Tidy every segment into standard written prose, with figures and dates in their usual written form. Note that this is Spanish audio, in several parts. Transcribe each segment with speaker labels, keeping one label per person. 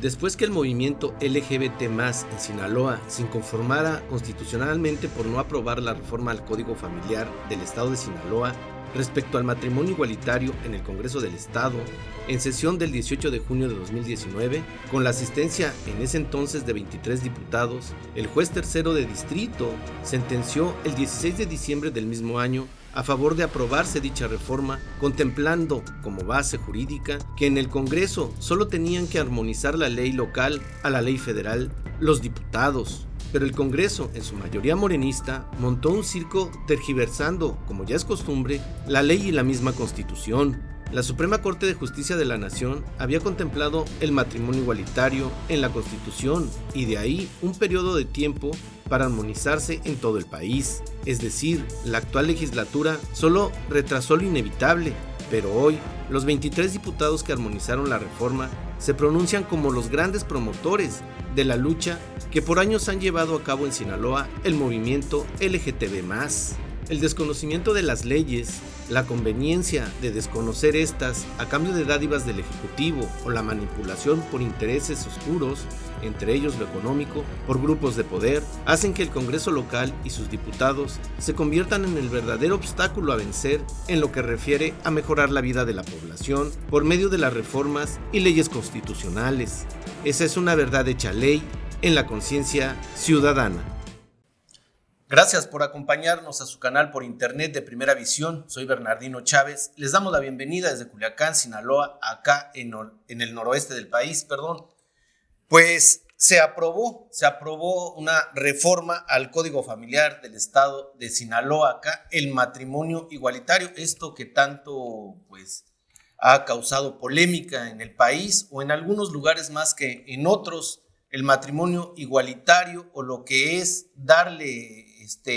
Speaker 1: Después que el movimiento LGBT+ en Sinaloa se inconformara constitucionalmente por no aprobar la reforma al Código Familiar del Estado de Sinaloa respecto al matrimonio igualitario en el Congreso del Estado, en sesión del 18 de junio de 2019, con la asistencia en ese entonces de 23 diputados, el juez tercero de distrito sentenció el 16 de diciembre del mismo año a favor de aprobarse dicha reforma, contemplando como base jurídica que en el Congreso solo tenían que armonizar la ley local a la ley federal los diputados. Pero el Congreso, en su mayoría morenista, montó un circo tergiversando, como ya es costumbre, la ley y la misma Constitución. La Suprema Corte de Justicia de la Nación había contemplado el matrimonio igualitario en la Constitución y de ahí un periodo de tiempo para armonizarse en todo el país. Es decir, la actual legislatura solo retrasó lo inevitable, pero hoy los 23 diputados que armonizaron la reforma se pronuncian como los grandes promotores de la lucha que por años han llevado a cabo en Sinaloa el movimiento LGTB+. El desconocimiento de las leyes, la conveniencia de desconocer estas a cambio de dádivas del Ejecutivo o la manipulación por intereses oscuros, entre ellos lo económico, por grupos de poder, hacen que el Congreso local y sus diputados se conviertan en el verdadero obstáculo a vencer en lo que refiere a mejorar la vida de la población por medio de las reformas y leyes constitucionales. Esa es una verdad hecha ley en la conciencia ciudadana. Gracias por acompañarnos a su canal por internet de Primera Visión. Soy Bernardino Chávez. Les damos la bienvenida desde Culiacán, Sinaloa, acá en el noroeste del país, Pues se aprobó una reforma al Código Familiar del Estado de Sinaloa, acá el matrimonio igualitario, esto que tanto ha causado polémica en el país o en algunos lugares más que en otros. El matrimonio igualitario, o lo que es darle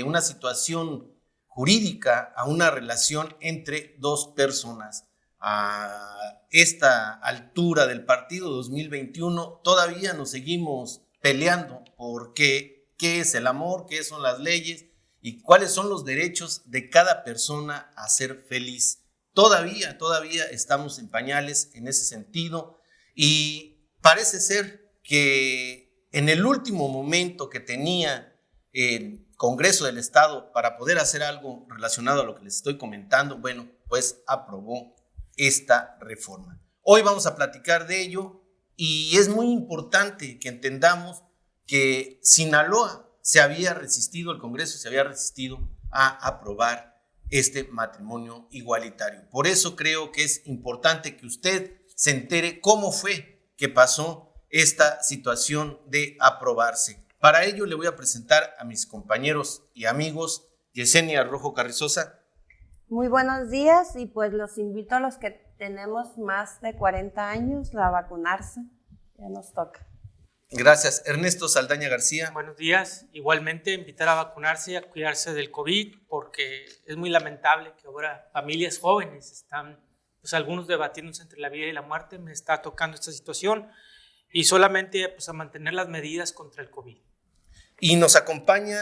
Speaker 1: una situación jurídica a una relación entre dos personas. A esta altura del partido 2021 todavía nos seguimos peleando por qué es el amor, qué son las leyes y cuáles son los derechos de cada persona a ser feliz. Todavía estamos en pañales en ese sentido y parece ser que en el último momento que tenía el Congreso del Estado para poder hacer algo relacionado a lo que les estoy comentando, pues aprobó esta reforma. Hoy vamos a platicar de ello y es muy importante que entendamos que Sinaloa el Congreso se había resistido a aprobar este matrimonio igualitario. Por eso creo que es importante que usted se entere cómo fue que pasó esta situación de aprobarse. Para ello le voy a presentar a mis compañeros y amigos. Yesenia Rojo Carrizosa.
Speaker 2: Muy buenos días y pues los invito a los que tenemos más de 40 años a vacunarse. Ya nos toca.
Speaker 1: Gracias. Ernesto Saldaña García.
Speaker 3: Buenos días. Igualmente invitar a vacunarse y a cuidarse del COVID porque es muy lamentable que ahora familias jóvenes están, algunos debatiéndose entre la vida y la muerte. Me está tocando esta situación. Y solamente a mantener las medidas contra el COVID.
Speaker 1: Y nos acompaña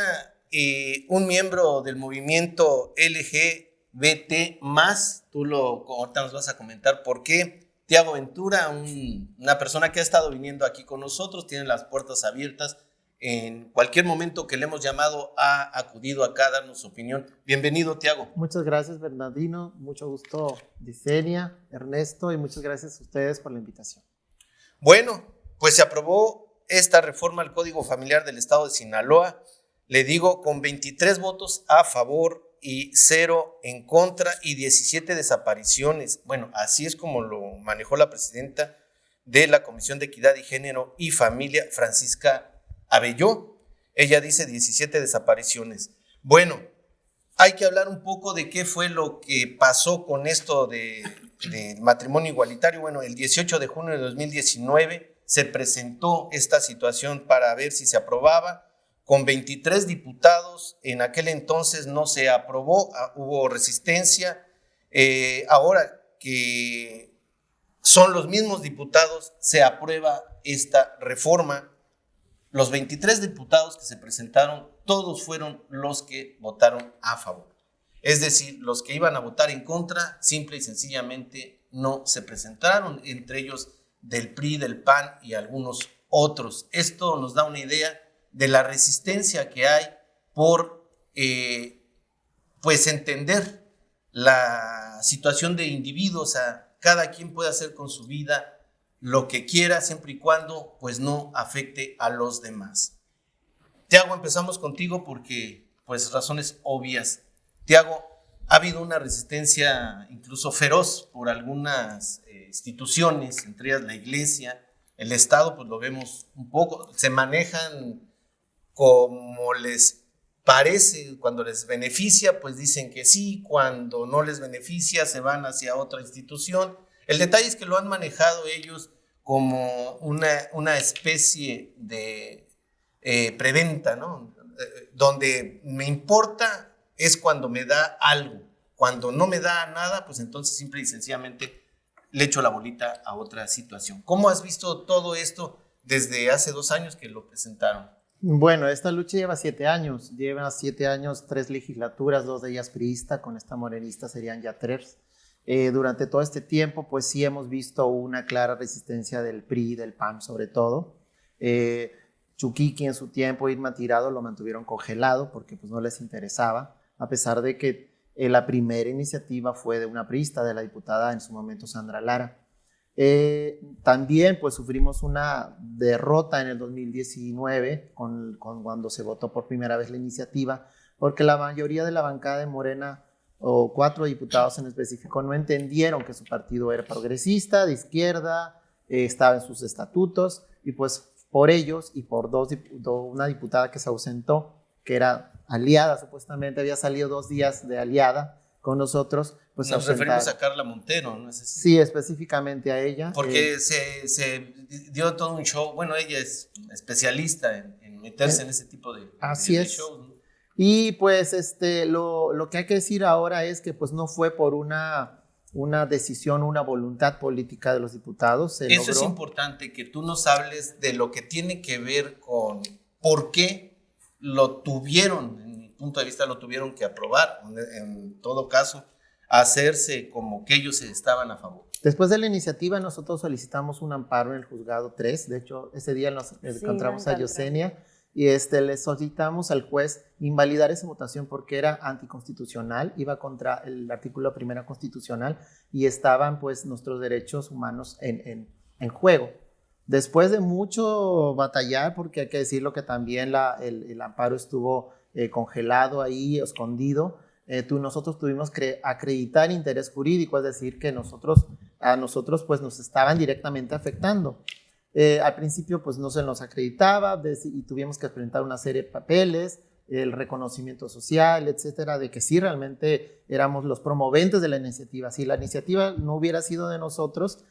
Speaker 1: un miembro del movimiento LGBT+, ahorita nos vas a comentar por qué. Tiago Ventura, una persona que ha estado viniendo aquí con nosotros, tiene las puertas abiertas. En cualquier momento que le hemos llamado, ha acudido acá a darnos su opinión. Bienvenido, Tiago.
Speaker 4: Muchas gracias, Bernardino. Mucho gusto, Yesenia, Ernesto, y muchas gracias a ustedes por la invitación.
Speaker 1: Bueno, pues se aprobó esta reforma al Código Familiar del Estado de Sinaloa, le digo, con 23 votos a favor y 0 en contra y 17 desapariciones. Bueno, así es como lo manejó la presidenta de la Comisión de Equidad y Género y Familia, Francisca Abelló. Ella dice 17 desapariciones. Bueno, hay que hablar un poco de qué fue lo que pasó con esto del matrimonio igualitario. Bueno, el 18 de junio de 2019 se presentó esta situación para ver si se aprobaba. Con 23 diputados, en aquel entonces no se aprobó, hubo resistencia. Ahora que son los mismos diputados, se aprueba esta reforma. Los 23 diputados que se presentaron, todos fueron los que votaron a favor. Es decir, los que iban a votar en contra, simple y sencillamente no se presentaron, entre ellos del PRI, del PAN y algunos otros. Esto nos da una idea de la resistencia que hay por pues entender la situación de individuos. O sea, cada quien puede hacer con su vida lo que quiera siempre y cuando pues no afecte a los demás. Tiago, empezamos contigo porque pues razones obvias. Tiago, ha habido una resistencia incluso feroz por algunas instituciones, entre ellas la iglesia, el Estado, pues lo vemos un poco, se manejan como les parece, cuando les beneficia, pues dicen que sí, cuando no les beneficia, se van hacia otra institución. El detalle es que lo han manejado ellos como una especie de preventa, ¿no? Donde me importa es cuando me da algo. Cuando no me da nada, pues entonces simple y sencillamente le echo la bolita a otra situación. ¿Cómo has visto todo esto desde hace 2 años que lo presentaron?
Speaker 4: Bueno, esta lucha lleva 7 años. Lleva 7 años, 3 legislaturas, 2 de ellas priista, con esta morenista serían ya 3. Durante todo este tiempo, pues sí hemos visto una clara resistencia del PRI, del PAN sobre todo. Chuquiqui en su tiempo, Irma Tirado lo mantuvieron congelado porque pues no les interesaba, a pesar de que la primera iniciativa fue de una priista, de la diputada en su momento Sandra Lara. También pues sufrimos una derrota en el 2019 cuando se votó por primera vez la iniciativa, porque la mayoría de la bancada de Morena, o 4 diputados en específico, no entendieron que su partido era progresista, de izquierda, estaba en sus estatutos, y pues por ellos y por una diputada que se ausentó, que era aliada, supuestamente había salido 2 días de aliada con nosotros, pues
Speaker 1: nos referimos a Carla Montero, ¿no?
Speaker 4: Sí, específicamente a ella.
Speaker 1: Porque se dio todo un show. Bueno, ella es especialista en meterse en ese tipo de shows, ¿no?
Speaker 4: Y pues lo que hay que decir ahora es que pues no fue por una decisión, una voluntad política de los diputados.
Speaker 1: Eso es importante, que tú nos hables de lo que tiene que ver con por qué lo tuvieron, en mi punto de vista, lo tuvieron que aprobar. En todo caso, hacerse como que ellos estaban a favor.
Speaker 4: Después de la iniciativa, nosotros solicitamos un amparo en el juzgado 3. De hecho, ese día nos encontramos a Yosenia y le solicitamos al juez invalidar esa votación porque era anticonstitucional, iba contra el artículo 1 constitucional y estaban pues nuestros derechos humanos en juego. Después de mucho batallar, porque hay que decirlo que también el amparo estuvo congelado ahí, escondido, nosotros tuvimos que acreditar interés jurídico, es decir, que a nosotros pues nos estaban directamente afectando. Al principio pues no se nos acreditaba y tuvimos que presentar una serie de papeles, el reconocimiento social, etcétera, de que sí realmente éramos los promoventes de la iniciativa. Si la iniciativa no hubiera sido de nosotros,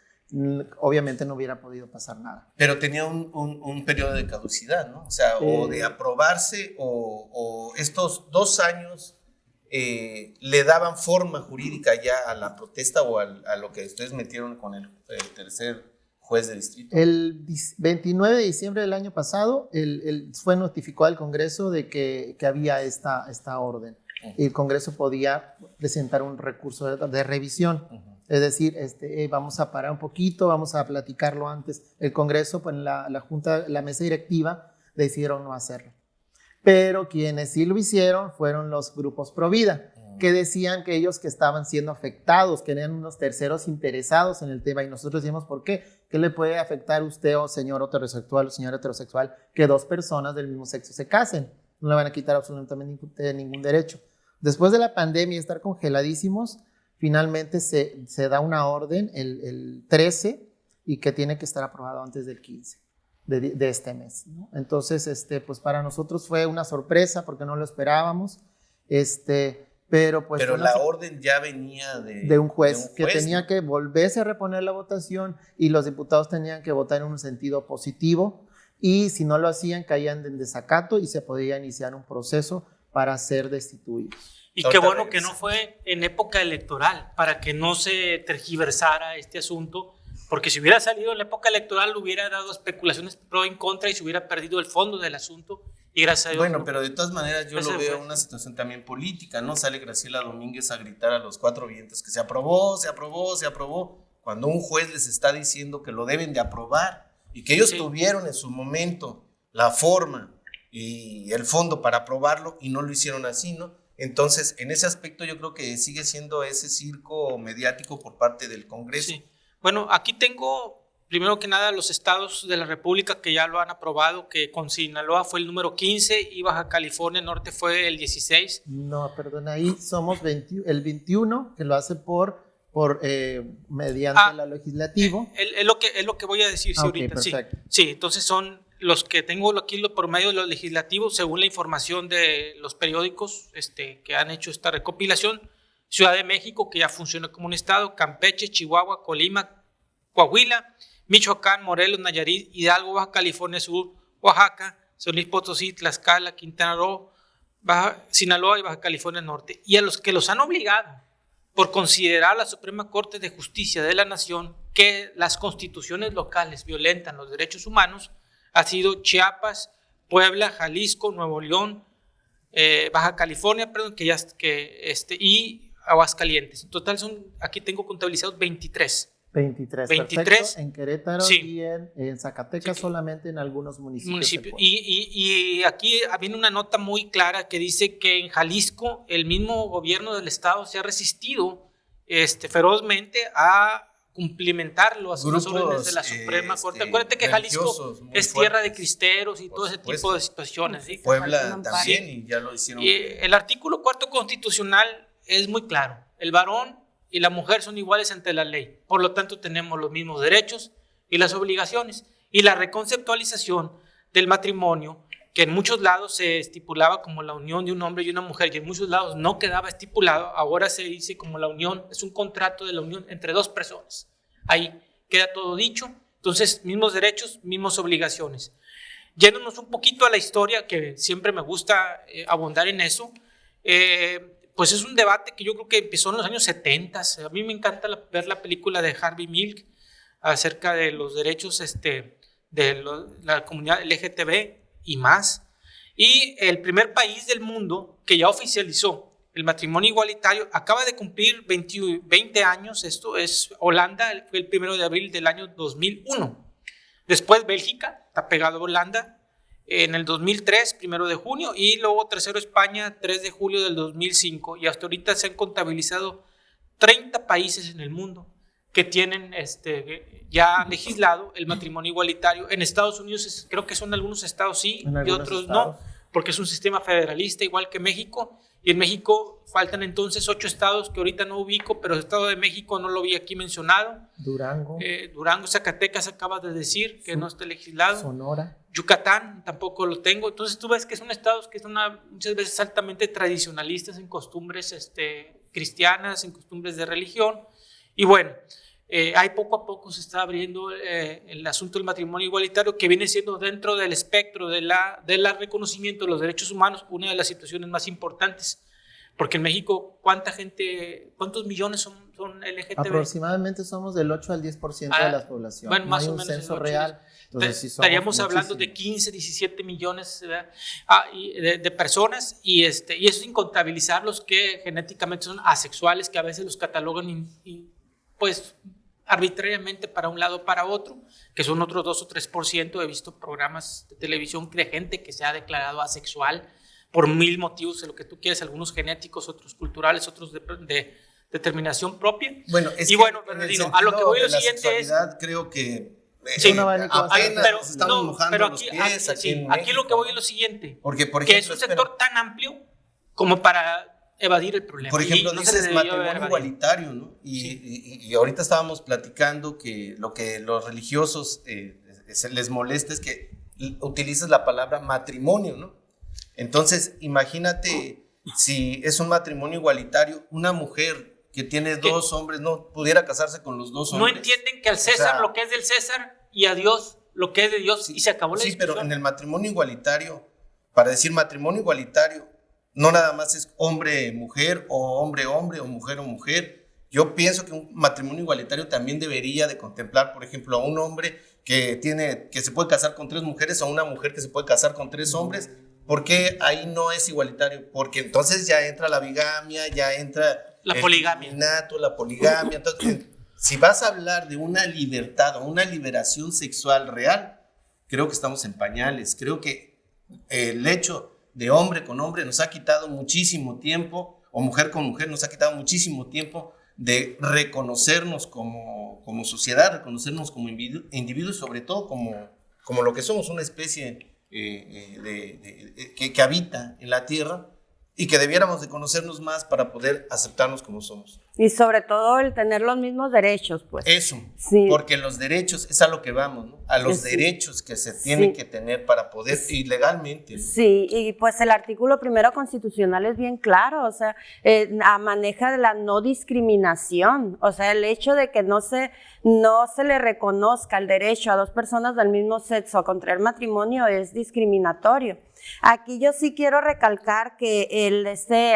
Speaker 4: obviamente no hubiera podido pasar nada.
Speaker 1: Pero tenía un periodo de caducidad, ¿no? O sea, o de aprobarse o estos 2 años le daban forma jurídica ya a la protesta o a lo que ustedes metieron con el tercer juez de distrito.
Speaker 4: El 29 de diciembre del año pasado fue notificado al Congreso de que había esta orden. Y el Congreso podía presentar un recurso de revisión. Es decir, vamos a parar un poquito, vamos a platicarlo antes. El Congreso, pues la Junta, la mesa directiva, decidieron no hacerlo. Pero quienes sí lo hicieron fueron los grupos pro vida, que decían que ellos que estaban siendo afectados, que eran unos terceros interesados en el tema, y nosotros decíamos, ¿por qué? ¿Qué le puede afectar a usted, o señor heterosexual o señora heterosexual, que 2 personas del mismo sexo se casen? No le van a quitar absolutamente ningún derecho. Después de la pandemia y estar congeladísimos, finalmente se da una orden el 13 y que tiene que estar aprobado antes del 15 de este mes, ¿no? Entonces, pues para nosotros fue una sorpresa porque no lo esperábamos, pero
Speaker 1: la orden ya venía
Speaker 4: de un juez que tenía que volverse a reponer la votación y los diputados tenían que votar en un sentido positivo y si no lo hacían caían en desacato y se podía iniciar un proceso para ser destituidos.
Speaker 3: Y qué bueno que no fue en época electoral, para que no se tergiversara este asunto, porque si hubiera salido en la época electoral hubiera dado especulaciones pro y en contra y se hubiera perdido el fondo del asunto. Y gracias a Dios,
Speaker 1: bueno, pero de todas maneras yo lo veo una situación también política, ¿no? Sale Graciela Domínguez a gritar a los 4 vientos que se aprobó, cuando un juez les está diciendo que lo deben de aprobar y que ellos tuvieron en su momento la forma y el fondo para aprobarlo y no lo hicieron así, ¿no? Entonces, en ese aspecto yo creo que sigue siendo ese circo mediático por parte del Congreso.
Speaker 3: Sí. Bueno, aquí tengo, primero que nada, los estados de la República que ya lo han aprobado, que con Sinaloa fue el número 15 y Baja California Norte fue el 16.
Speaker 4: No, perdón, ahí somos el 21, que lo hace mediante lo legislativo.
Speaker 3: Es lo que voy a decir ahorita.
Speaker 4: Perfecto.
Speaker 3: Sí, entonces son los que tengo aquí por medio de los legislativos, según la información de los periódicos que han hecho esta recopilación. Ciudad de México, que ya funciona como un estado, Campeche, Chihuahua, Colima, Coahuila, Michoacán, Morelos, Nayarit, Hidalgo, Baja California Sur, Oaxaca, San Luis Potosí, Tlaxcala, Quintana Roo, Sinaloa y Baja California Norte. Y a los que los han obligado por considerar la Suprema Corte de Justicia de la Nación que las constituciones locales violentan los derechos humanos, ha sido Chiapas, Puebla, Jalisco, Nuevo León, Baja California, y Aguascalientes. En total aquí tengo contabilizados 23.
Speaker 4: 23, perfecto. En Querétaro y en Zacatecas solamente en algunos municipios.
Speaker 3: Y aquí viene una nota muy clara que dice que en Jalisco el mismo gobierno del estado se ha resistido ferozmente a cumplimentarlo a las órdenes de la Suprema Corte. Acuérdate que Jalisco es tierra de cristeros y todo ese tipo de situaciones. ¿Sí?
Speaker 1: Puebla también, y ya lo hicieron.
Speaker 3: El artículo 4 constitucional es muy claro. El varón y la mujer son iguales ante la ley. Por lo tanto, tenemos los mismos derechos y las obligaciones. Y la reconceptualización del matrimonio, que en muchos lados se estipulaba como la unión de un hombre y una mujer, y en muchos lados no quedaba estipulado, ahora se dice como la unión, es un contrato de la unión entre dos personas. Ahí queda todo dicho. Entonces, mismos derechos, mismas obligaciones. Yéndonos un poquito a la historia, que siempre me gusta abundar en eso, pues es un debate que yo creo que empezó en los años 70. A mí me encanta ver la película de Harvey Milk acerca de los derechos de la comunidad LGTB y más. Y el primer país del mundo que ya oficializó el matrimonio igualitario acaba de cumplir 20 años. Esto es Holanda, fue el 1 de abril del año 2001. Después Bélgica, está pegado a Holanda, en el 2003, 1 de junio, y luego tercero España, 3 de julio del 2005, y hasta ahorita se han contabilizado 30 países en el mundo que tienen ya legislado el matrimonio igualitario. En Estados Unidos creo que son algunos estados sí y otros no, porque es un sistema federalista igual que México, y en México faltan entonces 8 estados que ahorita no ubico, pero el Estado de México no lo vi aquí mencionado.
Speaker 4: Durango,
Speaker 3: Zacatecas acabas de decir que no está legislado.
Speaker 4: Sonora.
Speaker 3: Yucatán tampoco lo tengo. Entonces tú ves que son estados que son muchas veces altamente tradicionalistas en costumbres cristianas, en costumbres de religión. Y bueno, ahí poco a poco se está abriendo el asunto del matrimonio igualitario, que viene siendo dentro del espectro del reconocimiento de los derechos humanos una de las situaciones más importantes. Porque en México, ¿cuántos millones son LGTB?
Speaker 4: Aproximadamente somos del 8 al 10% de la población.
Speaker 3: Bueno, más
Speaker 4: no hay
Speaker 3: o
Speaker 4: un
Speaker 3: menos
Speaker 4: censo real. Entonces, sí
Speaker 3: estaríamos hablando de 15, 17 millones de personas, y eso sin contabilizar los que genéticamente son asexuales, que a veces los catalogan pues arbitrariamente para un lado o para otro, que son otros 2 o 3%. He visto programas de televisión de gente que se ha declarado asexual por 1000 motivos, de lo que tú quieres, algunos genéticos, otros culturales, otros de determinación propia.
Speaker 1: Bueno,
Speaker 3: a lo que voy lo siguiente es...
Speaker 1: Creo que
Speaker 3: apenas
Speaker 1: estamos mojando los pies
Speaker 3: aquí lo que voy es lo siguiente,
Speaker 1: porque, por
Speaker 3: ejemplo, que es un sector tan amplio como para evadir el problema.
Speaker 1: Por ejemplo, dices matrimonio igualitario, ¿no? Y ahorita estábamos platicando que lo que los religiosos se les molesta es que utilizas la palabra matrimonio, ¿no? Entonces, imagínate si es un matrimonio igualitario, una mujer que tiene 2 hombres no pudiera casarse con los 2 hombres.
Speaker 3: No entienden que al César lo que es del César y a Dios lo que es de Dios, y se acabó la discusión. Sí,
Speaker 1: pero en el matrimonio igualitario, para decir matrimonio igualitario, no nada más es hombre-mujer o hombre-hombre o mujer-mujer. Yo pienso que un matrimonio igualitario también debería de contemplar, por ejemplo, a un hombre que se puede casar con 3 mujeres, o a una mujer que se puede casar con 3 hombres. ¿Por qué ahí no es igualitario? Porque entonces ya entra la bigamia, ya entra
Speaker 3: la poligamia.
Speaker 1: La poligamia. Entonces, si vas a hablar de una libertad o una liberación sexual real, creo que estamos en pañales. Creo que el hecho de hombre con hombre nos ha quitado muchísimo tiempo, o mujer con mujer nos ha quitado muchísimo tiempo de reconocernos como sociedad, reconocernos como individuos, sobre todo como lo que somos, una especie que habita en la tierra, y que debiéramos de conocernos más para poder aceptarnos como somos.
Speaker 2: Y sobre todo el tener los mismos derechos, pues.
Speaker 1: Eso,
Speaker 2: sí.
Speaker 1: Porque los derechos es a lo que vamos, ¿no? A los derechos que se tienen que tener para poder, y legalmente, ¿no?
Speaker 2: Sí, y pues el artículo 1 constitucional es bien claro, o sea, maneja de la no discriminación, o sea, el hecho de que no se le reconozca el derecho a dos personas del mismo sexo a contraer matrimonio es discriminatorio. Aquí yo sí quiero recalcar que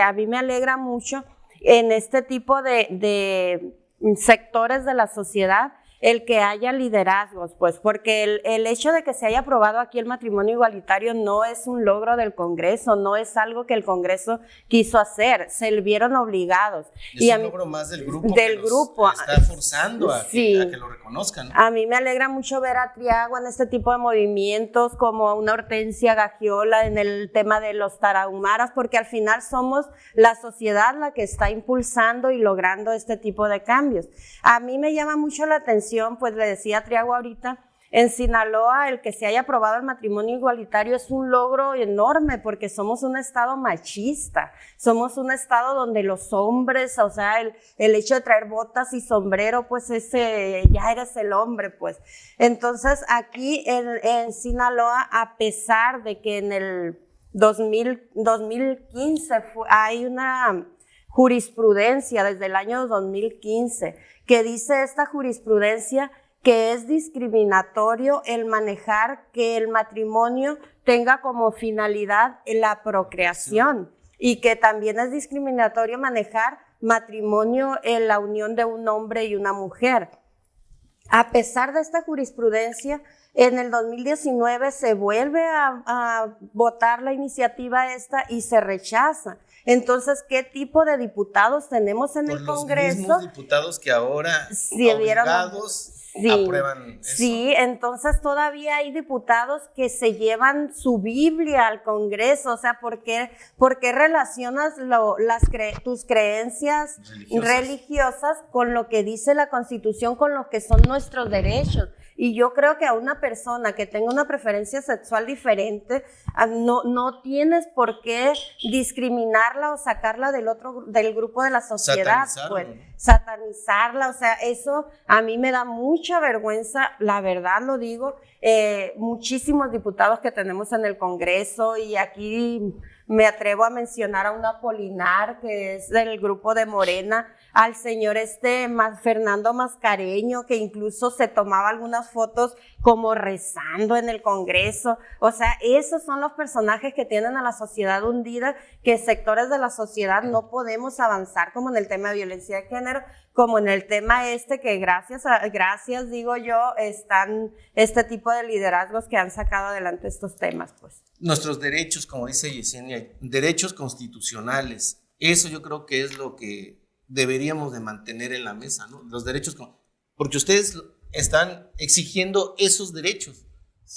Speaker 2: a mí me alegra mucho en este tipo de sectores de la sociedad el que haya liderazgos, pues, porque el hecho de que se haya aprobado aquí el matrimonio igualitario no es un logro del Congreso, no es algo que el Congreso quiso hacer, se vieron obligados.
Speaker 1: Es un logro más del grupo está forzando a que lo reconozcan.
Speaker 2: A mí me alegra mucho ver a Triagua en este tipo de movimientos, como una Hortensia Gagiola en el tema de los tarahumaras, porque al final somos la sociedad la que está impulsando y logrando este tipo de cambios. A mí me llama mucho la atención, pues le decía a Triagua ahorita, en Sinaloa el que se haya aprobado el matrimonio igualitario es un logro enorme, porque somos un estado machista, somos un estado donde los hombres, o sea, el hecho de traer botas y sombrero, pues ya eres el hombre, pues. Entonces aquí en Sinaloa, a pesar de que en el 2015 hay una jurisprudencia desde el año 2015 que dice esta jurisprudencia que es discriminatorio el manejar que el matrimonio tenga como finalidad la procreación, y que también es discriminatorio manejar matrimonio en la unión de un hombre y una mujer. A pesar de esta jurisprudencia, en el 2019 se vuelve a votar la iniciativa esta y se rechaza. Entonces, ¿qué tipo de diputados tenemos en el Congreso?
Speaker 1: Los mismos diputados que ahora obligados aprueban eso.
Speaker 2: Sí, entonces todavía hay diputados que se llevan su Biblia al Congreso. O sea, ¿por qué relacionas tus creencias religiosas con lo que dice la Constitución, con lo que son nuestros derechos? Y yo creo que a una persona que tenga una preferencia sexual diferente, no tienes por qué discriminarla o sacarla del grupo de la sociedad, pues, satanizarla. O sea, eso a mí me da mucha vergüenza, la verdad lo digo. Muchísimos diputados que tenemos en el Congreso, y aquí me atrevo a mencionar a un Apolinar, que es del grupo de Morena, al señor Fernando Mascareño, que incluso se tomaba algunas fotos como rezando en el Congreso. O sea, esos son los personajes que tienen a la sociedad hundida, que sectores de la sociedad no podemos avanzar, como en el tema de violencia de género, como en el tema que gracias digo yo, están este tipo de liderazgos que han sacado adelante estos temas, pues.
Speaker 1: Nuestros derechos, como dice Yesenia, derechos constitucionales, eso yo creo que es lo que deberíamos de mantener en la mesa, ¿no? Los derechos, porque ustedes están exigiendo esos derechos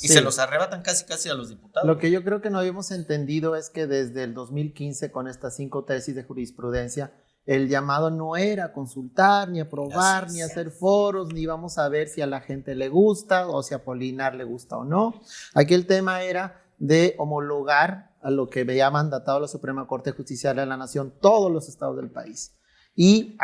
Speaker 1: y se los arrebatan casi a los diputados.
Speaker 4: Lo que yo creo que no habíamos entendido es que desde el 2015, con estas 5 tesis de jurisprudencia, el llamado no era consultar, ni aprobar, ni hacer foros, ni vamos a ver si a la gente le gusta o si a Apolinar le gusta o no. Aquí el tema era de homologar a lo que había mandatado la Suprema Corte de Justicia de la Nación todos los estados del país. Y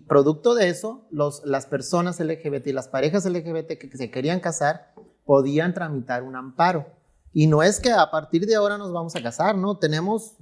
Speaker 4: producto de eso, las personas LGBT y las parejas LGBT que se querían casar podían tramitar un amparo. Y no es que a partir de ahora nos vamos a casar, ¿no? Tenemos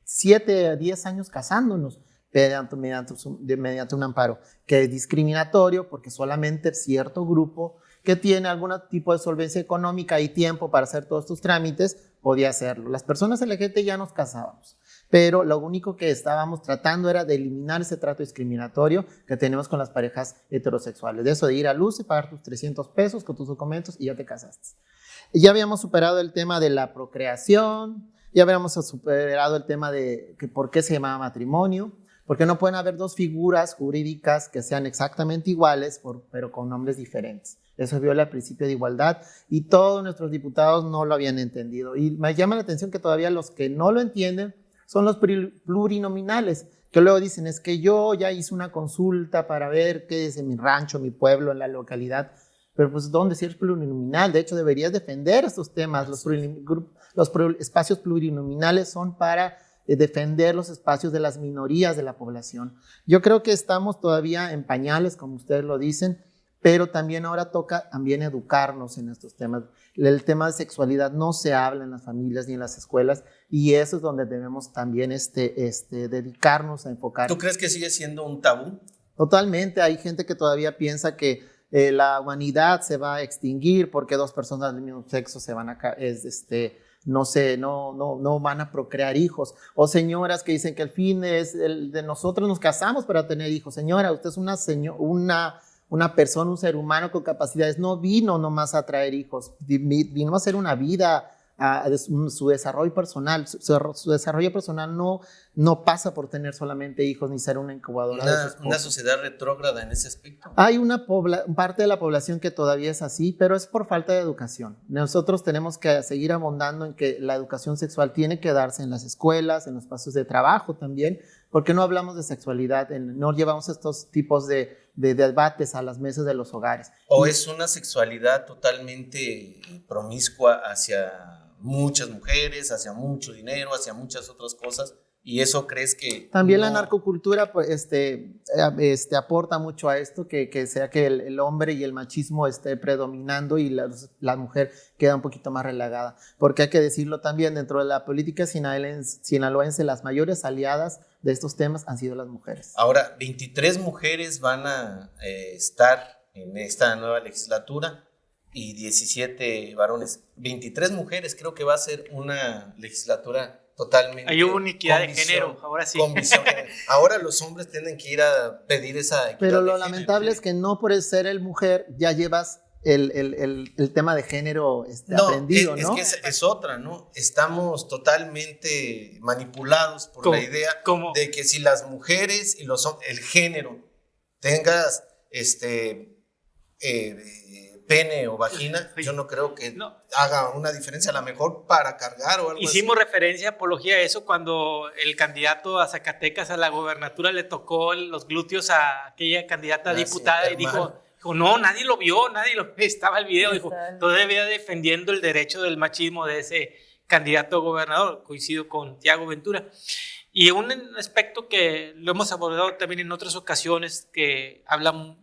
Speaker 4: 7 a 10 años casándonos mediante un amparo, que es discriminatorio porque solamente cierto grupo que tiene algún tipo de solvencia económica y tiempo para hacer todos estos trámites podía hacerlo. Las personas LGBT ya nos casábamos, pero lo único que estábamos tratando era de eliminar ese trato discriminatorio que tenemos con las parejas heterosexuales, de eso de ir a luz y pagar tus 300 pesos con tus documentos y ya te casaste. Ya habíamos superado el tema de la procreación, ya habíamos superado el tema de que por qué se llamaba matrimonio. porque no pueden haber dos figuras jurídicas que sean exactamente iguales, pero con nombres diferentes. Eso viola el principio de igualdad y todos nuestros diputados no lo habían entendido. Y me llama la atención que todavía los que no lo entienden son los plurinominales, que luego dicen, es que yo ya hice una consulta para ver qué es en mi rancho, mi pueblo, en la localidad. Pero pues, ¿dónde si eres plurinominal? De hecho, deberías defender estos temas. Los espacios plurinominales son para defender los espacios de las minorías de la población. Yo creo que estamos todavía en pañales, como ustedes lo dicen, pero también ahora toca también educarnos en estos temas. El tema de sexualidad no se habla en las familias ni en las escuelas, y eso es donde debemos también dedicarnos a enfocar.
Speaker 1: ¿Tú crees que sigue siendo un tabú?
Speaker 4: Totalmente. Hay gente que todavía piensa que la humanidad se va a extinguir porque dos personas del mismo sexo se van a no van a procrear hijos, o señoras que dicen que el fin es el de nosotros nos casamos para tener hijos. Señora, usted es una persona, un ser humano con capacidades, no vino nomás a traer hijos, vino a hacer una vida, su desarrollo personal. Su desarrollo personal no pasa por tener solamente hijos ni ser una incubadora.
Speaker 1: Una sociedad retrógrada en ese aspecto.
Speaker 4: Hay una parte de la población que todavía es así, pero es por falta de educación. Nosotros tenemos que seguir abondando en que la educación sexual tiene que darse en las escuelas, en los espacios de trabajo también, porque no hablamos de sexualidad, no llevamos estos tipos de debates a las mesas de los hogares.
Speaker 1: ¿O es una sexualidad totalmente promiscua hacia muchas mujeres, hacia mucho dinero, hacia muchas otras cosas? ¿Y eso crees que...?
Speaker 4: También la narcocultura pues, aporta mucho a esto, que sea que el hombre y el machismo esté predominando y la mujer queda un poquito más relegada. Porque hay que decirlo también, dentro de la política sinaloense, las mayores aliadas de estos temas han sido las mujeres.
Speaker 1: Ahora, 23 mujeres van a estar en esta nueva legislatura y 17 varones. 23 mujeres, creo que va a ser una legislatura totalmente...
Speaker 3: Hay unicidad de género, ahora sí.
Speaker 1: Ahora los hombres tienen que ir a pedir esa equidad.
Speaker 4: Pero lo lamentable es que no por ser el mujer ya llevas el tema de género aprendido, ¿no?
Speaker 1: Es que es otra, ¿no? Estamos totalmente manipulados por la idea de que si las mujeres y el género tengas pene o vagina, yo no creo que haga una diferencia, a lo mejor para cargar o algo así.
Speaker 3: Hicimos referencia, apología a eso, cuando el candidato a Zacatecas a la gobernatura le tocó los glúteos a aquella candidata diputada y dijo, no, nadie lo vio, estaba el video, dijo, todavía defendiendo el derecho del machismo de ese candidato a gobernador. Coincido con Tiago Ventura. Y un aspecto que lo hemos abordado también en otras ocasiones, que habla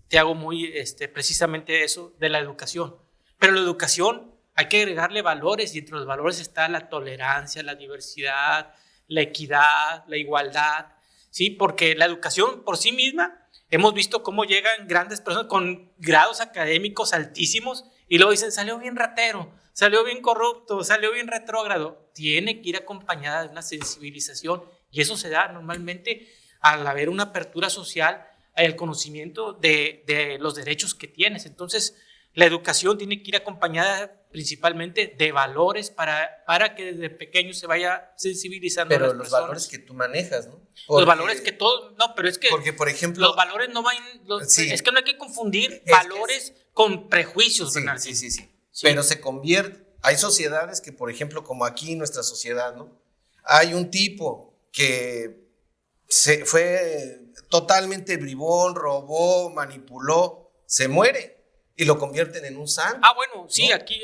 Speaker 3: Tiago muy precisamente de eso, de la educación. Pero la educación hay que agregarle valores, y entre los valores está la tolerancia, la diversidad, la equidad, la igualdad, ¿sí? Porque la educación por sí misma, hemos visto cómo llegan grandes personas con grados académicos altísimos y luego dicen, salió bien ratero, salió bien corrupto, salió bien retrógrado. Tiene que ir acompañada de una sensibilización, y eso se da normalmente al haber una apertura social, el conocimiento de los derechos que tienes. Entonces, la educación tiene que ir acompañada principalmente de valores para que desde pequeño se vaya sensibilizando.
Speaker 1: Pero
Speaker 3: a las
Speaker 1: los
Speaker 3: personas.
Speaker 1: Valores que tú manejas, ¿no?
Speaker 3: Los valores que todos, no, pero es que
Speaker 1: porque, por ejemplo,
Speaker 3: los valores no van, es que no hay que confundir valores con prejuicios, Bernardo.
Speaker 1: Sí. Pero se convierte, hay sociedades que, por ejemplo, como aquí nuestra sociedad, ¿no? Hay un tipo que se fue totalmente bribón, robó, manipuló, se muere y lo convierten en un santo.
Speaker 3: Bueno, sí,
Speaker 1: ¿no?
Speaker 3: Aquí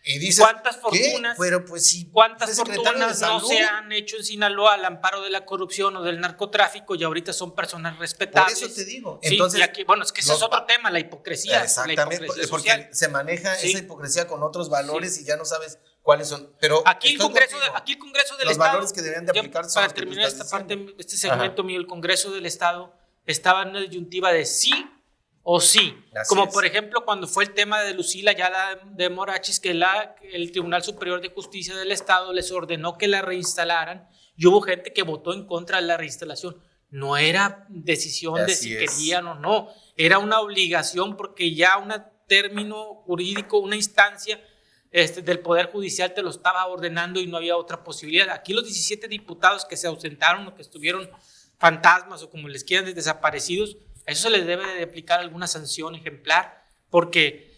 Speaker 1: y dices,
Speaker 3: ¿cuántas fortunas?
Speaker 1: Pero pues sí,
Speaker 3: ¿Cuántas fortunas no se han hecho en Sinaloa al amparo de la corrupción o del narcotráfico, y ahorita son personas respetables?
Speaker 1: Por eso te digo.
Speaker 3: Sí,
Speaker 1: entonces,
Speaker 3: y aquí, bueno, es que ese es otro tema, la hipocresía.
Speaker 1: Exactamente,
Speaker 3: la hipocresía
Speaker 1: porque
Speaker 3: social.
Speaker 1: se maneja esa hipocresía con otros valores y ya no sabes cuáles son. Pero
Speaker 3: aquí el Congreso del
Speaker 1: los
Speaker 3: Estado,
Speaker 1: valores que deberían de aplicarse.
Speaker 3: Para terminar esta parte, este segmento mío, el Congreso del Estado estaba en una disyuntiva de sí o sí. Como por ejemplo cuando fue el tema de Lucila Ayala de Morachis, que el Tribunal Superior de Justicia del Estado les ordenó que la reinstalaran, y hubo gente que votó en contra de la reinstalación. No era decisión de si querían o no, era una obligación, porque ya un término jurídico, una instancia del Poder Judicial te lo estaba ordenando y no había otra posibilidad. Aquí los 17 diputados que se ausentaron o que estuvieron fantasmas o como les quieran, desaparecidos, a eso se les debe de aplicar alguna sanción ejemplar, porque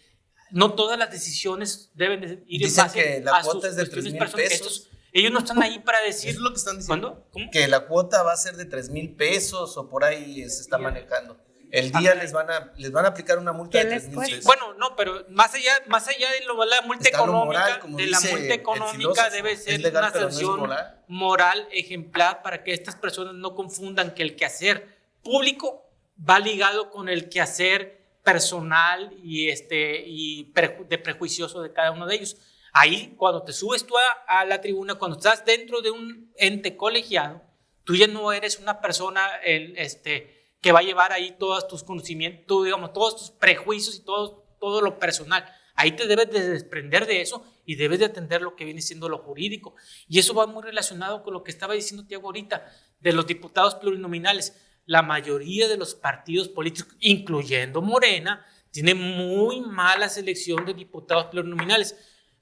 Speaker 3: no todas las decisiones deben de ir
Speaker 1: Dicen
Speaker 3: en base
Speaker 1: que la
Speaker 3: a
Speaker 1: cuota
Speaker 3: sus
Speaker 1: es de
Speaker 3: cuestiones
Speaker 1: 3,000
Speaker 3: personales. Ellos no están ahí para decir.
Speaker 1: Es lo que están diciendo.
Speaker 3: ¿Cuándo? ¿Cómo?
Speaker 1: Que la cuota va a ser de 3,000 pesos o por ahí se está manejando. El día les van a aplicar una multa de 3,000 pesos.
Speaker 3: Bueno, no, pero más allá de la multa
Speaker 1: Está lo
Speaker 3: económica,
Speaker 1: moral, como
Speaker 3: de la
Speaker 1: dice
Speaker 3: multa
Speaker 1: el
Speaker 3: económica
Speaker 1: filósofo,
Speaker 3: debe
Speaker 1: es
Speaker 3: ser
Speaker 1: legal,
Speaker 3: una
Speaker 1: pero no es
Speaker 3: sanción moral ejemplar para que estas personas no confundan que el quehacer público va ligado con el quehacer personal y de prejuicioso de cada uno de ellos. Ahí, cuando te subes tú a la tribuna, cuando estás dentro de un ente colegiado, tú ya no eres una persona que va a llevar ahí todos tus conocimientos, digamos, todos tus prejuicios y todo lo personal. Ahí te debes de desprender de eso y debes de atender lo que viene siendo lo jurídico. Y eso va muy relacionado con lo que estaba diciendo Tiago ahorita, de los diputados plurinominales. La mayoría de los partidos políticos, incluyendo Morena, tiene muy mala selección de diputados plurinominales.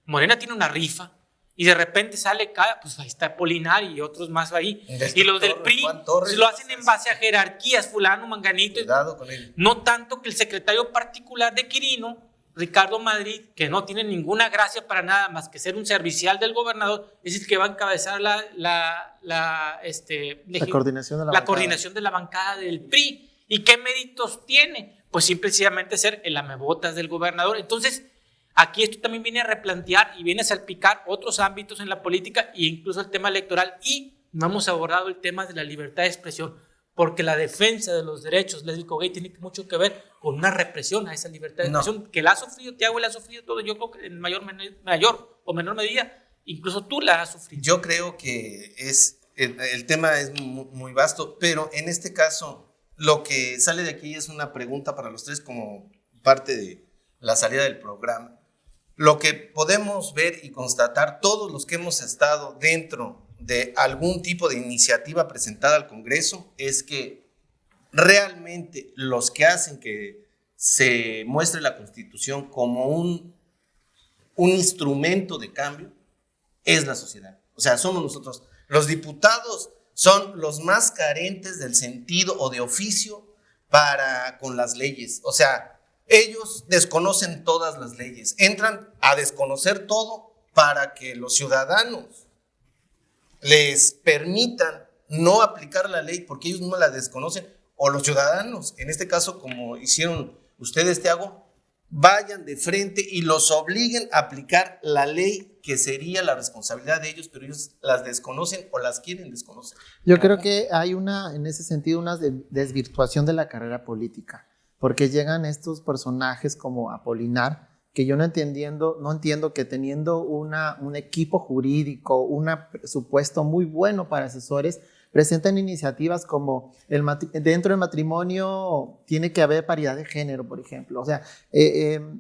Speaker 3: Morena tiene una rifa y de repente sale pues ahí está Polinar y otros más ahí. Y los del PRI lo hacen en base a jerarquías, fulano, manganito.
Speaker 1: Cuidado con él.
Speaker 3: No tanto que el secretario particular de Quirino, Ricardo Madrid, que no tiene ninguna gracia para nada más que ser un servicial del gobernador, es el que va a encabezar la coordinación de la bancada del PRI. ¿Y qué méritos tiene? Pues simplemente ser el lamebotas del gobernador. Entonces, aquí esto también viene a replantear y viene a salpicar otros ámbitos en la política e incluso el tema electoral, y no hemos abordado el tema de la libertad de expresión, porque la defensa de los derechos lésbico-gay tiene mucho que ver con una represión a esa libertad de expresión, que la ha sufrido Tiago, la ha sufrido todo, yo creo que en mayor o menor medida, incluso tú la has sufrido.
Speaker 1: Yo creo que el tema es muy vasto, pero en este caso lo que sale de aquí es una pregunta para los tres como parte de la salida del programa. Lo que podemos ver y constatar todos los que hemos estado dentro de algún tipo de iniciativa presentada al Congreso es que realmente los que hacen que se muestre la Constitución como un instrumento de cambio es la sociedad. O sea, somos nosotros. Los diputados son los más carentes del sentido o de oficio con las leyes. O sea, ellos desconocen todas las leyes, entran a desconocer todo para que los ciudadanos les permitan no aplicar la ley porque ellos no la desconocen, o los ciudadanos, en este caso como hicieron ustedes, Tiago, vayan de frente y los obliguen a aplicar la ley que sería la responsabilidad de ellos, pero ellos las desconocen o las quieren desconocer.
Speaker 4: Yo creo que hay en ese sentido, una desvirtuación de la carrera política, porque llegan estos personajes como Apolinar, que yo no entiendo que teniendo un equipo jurídico, un presupuesto muy bueno para asesores, presentan iniciativas como dentro del matrimonio tiene que haber paridad de género, por ejemplo. O sea,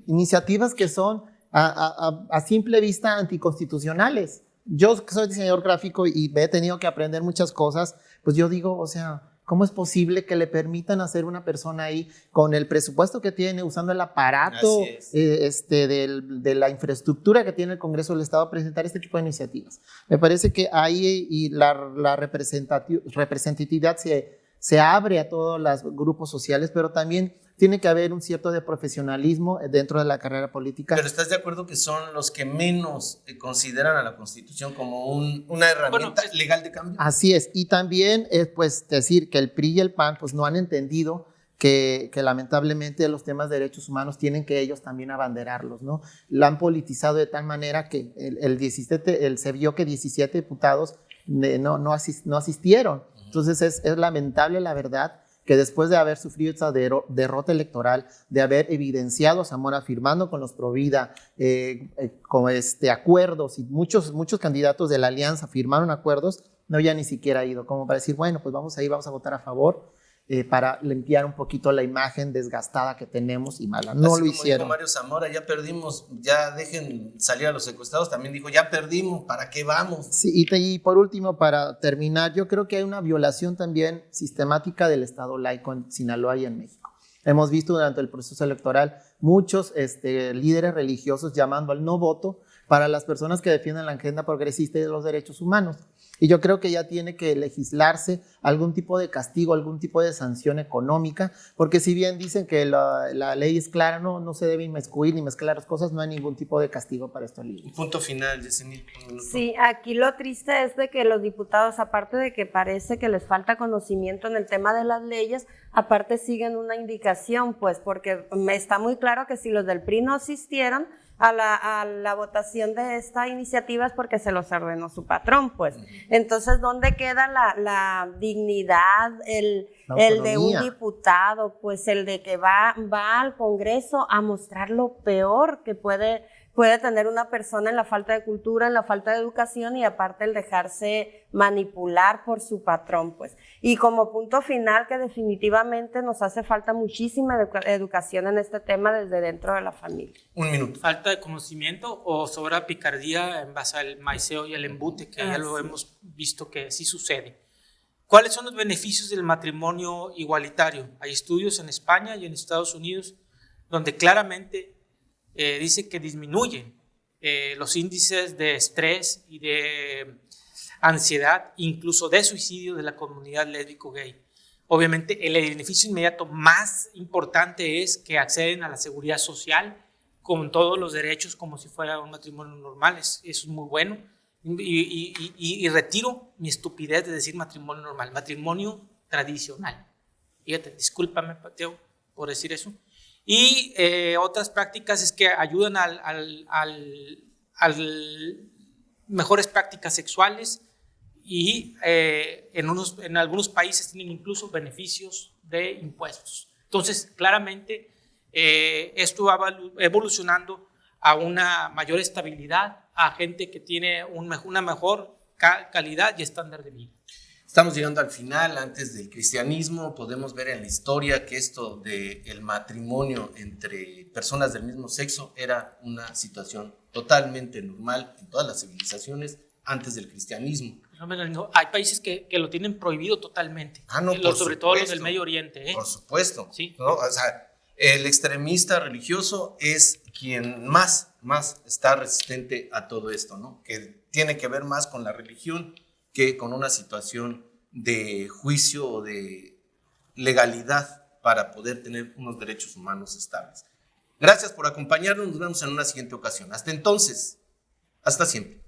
Speaker 4: iniciativas que son a simple vista anticonstitucionales. Yo que soy diseñador gráfico y he tenido que aprender muchas cosas, pues yo digo, o sea, ¿cómo es posible que le permitan hacer una persona ahí con el presupuesto que tiene, usando el aparato de la infraestructura que tiene el Congreso del Estado, presentar este tipo de iniciativas? Me parece que ahí y la representatividad se abre a todos los grupos sociales, pero también tiene que haber un cierto de profesionalismo dentro de la carrera política.
Speaker 1: Pero ¿estás de acuerdo que son los que menos consideran a la Constitución como una herramienta legal de cambio?
Speaker 4: Así es, y también pues decir que el PRI y el PAN pues no han entendido que lamentablemente los temas de derechos humanos tienen que ellos también abanderarlos, ¿no? La han politizado de tal manera que se vio que 17 diputados no asistieron. Entonces es lamentable, la verdad, que después de haber sufrido esa derrota electoral, de haber evidenciado a Zamora firmando con los Provida, con acuerdos, y muchos candidatos de la alianza firmaron acuerdos, no ya ni siquiera ido, como para decir, bueno, pues vamos a votar a favor, para limpiar un poquito la imagen desgastada que tenemos y mala. No lo hicieron.
Speaker 1: Dijo Mario Zamora, ya perdimos, ya dejen salir a los secuestrados. También dijo, ya perdimos, ¿para qué vamos?
Speaker 4: Sí, y por último, para terminar, yo creo que hay una violación también sistemática del Estado laico en Sinaloa y en México. Hemos visto durante el proceso electoral muchos líderes religiosos llamando al no voto para las personas que defienden la agenda progresista y de los derechos humanos. Y yo creo que ya tiene que legislarse algún tipo de castigo, algún tipo de sanción económica, porque si bien dicen que la ley es clara, no se debe inmiscuir ni mezclar las cosas, no hay ningún tipo de castigo para estos libros.
Speaker 1: Punto final, Yesenia.
Speaker 2: Sí, aquí lo triste es de que los diputados, aparte de que parece que les falta conocimiento en el tema de las leyes, aparte siguen una indicación, pues, porque está muy claro que si los del PRI no asistieron a la votación de esta iniciativa es porque se los ordenó su patrón, pues. Entonces, ¿dónde queda la dignidad, el de un diputado? Pues el de que va al Congreso a mostrar lo peor que puede tener una persona en la falta de cultura, en la falta de educación y aparte el dejarse manipular por su patrón, pues. Y como punto final, que definitivamente nos hace falta muchísima educación en este tema desde dentro de la familia.
Speaker 1: Un minuto.
Speaker 3: Falta de conocimiento o sobra picardía en base al maiceo y al embute, que ya lo hemos visto que sí sucede. ¿Cuáles son los beneficios del matrimonio igualitario? Hay estudios en España y en Estados Unidos donde claramente dice que disminuye los índices de estrés y de ansiedad, incluso de suicidio de la comunidad lésbico-gay. Obviamente el beneficio inmediato más importante es que acceden a la seguridad social con todos los derechos como si fuera un matrimonio normal. Eso es muy bueno. Y retiro mi estupidez de decir matrimonio normal, matrimonio tradicional. Fíjate, discúlpame, Pateo, por decir eso. Y otras prácticas es que ayudan al mejores prácticas sexuales y en algunos países tienen incluso beneficios de impuestos. Entonces, claramente, esto va evolucionando a una mayor estabilidad, a gente que tiene una mejor calidad y estándar de vida.
Speaker 1: Estamos llegando al final. Antes del cristianismo podemos ver en la historia que esto del matrimonio entre personas del mismo sexo era una situación totalmente normal en todas las civilizaciones antes del cristianismo.
Speaker 3: Hay países que lo tienen prohibido totalmente, sobre todo los del Medio Oriente.
Speaker 1: Por supuesto.
Speaker 3: Sí.
Speaker 1: ¿No? O sea, el extremista religioso es quien más está resistente a todo esto, ¿no? Que tiene que ver más con la religión que con una situación de juicio o de legalidad para poder tener unos derechos humanos estables. Gracias por acompañarnos, nos vemos en una siguiente ocasión. Hasta entonces, hasta siempre.